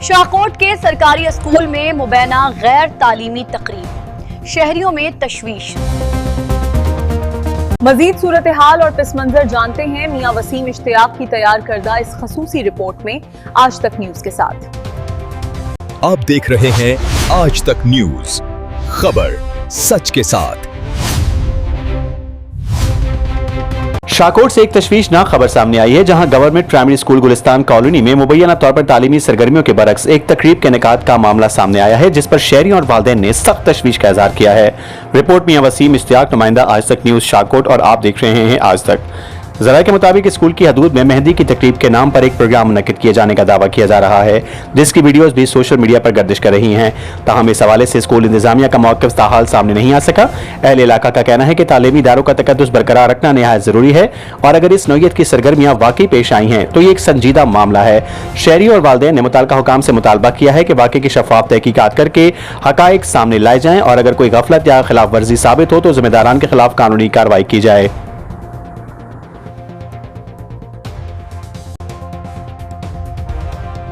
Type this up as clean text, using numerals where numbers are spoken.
शाहकोट के सरकारी स्कूल में मुबैना गैर तालीमी तकरीब, शहरियों में तशवीश। मजीद सूरत हाल और पस मंजर जानते हैं मियां वसीम इश्तियाक की तैयार करदा इस खसूसी रिपोर्ट में आज तक न्यूज के साथ। आप देख रहे हैं आज तक न्यूज, खबर सच के साथ। शाहकोट से एक तशवीशनाक खबर सामने आई है, जहां government primary school Gulistan colony में मुबैना तौर पर तालीमी सरगर्मियों के बरक्स एक तकरीब के इनेकाद का मामला सामने आया है, जिस पर शहरियों और वालिदैन ने सख्त तशवीश का इजहार किया है। रिपोर्ट मियां वसीम इश्तियाक, नुमाइंदा आज तक न्यूज शाहकोट, और आप देख रहे हैं आज तक। ज़राए के मुताबिक स्कूल की हदूद में मेहंदी की तकरीब के नाम पर एक प्रोग्राम मुनक्किद किए जाने का दावा किया जा रहा है, जिसकी वीडियोस भी सोशल मीडिया पर गर्दिश कर रही हैं। ताहम इस हवाले से स्कूल इंतजामिया का मौक़िफ़ ताहाल सामने नहीं आ सका। अहले इलाका का कहना है कि तालीमी इदारों का तकद्दुस बरकरार रखना निहायत ज़रूरी है, और अगर इस नौइयत की सरगर्मियाँ वाकई पेश आई हैं तो ये एक संजीदा मामला है। शहरी और वालिदैन ने मुतल्लिका हुकाम से मुतालबा किया है कि वाक़े की शफ़ाफ़ तहकीकात करके हक़ाइक़ सामने लाए जाएँ, और अगर कोई गफलत या खिलाफ वर्जी साबित हो तो जिम्मेदारान के खिलाफ कानूनी कार्रवाई की जाए।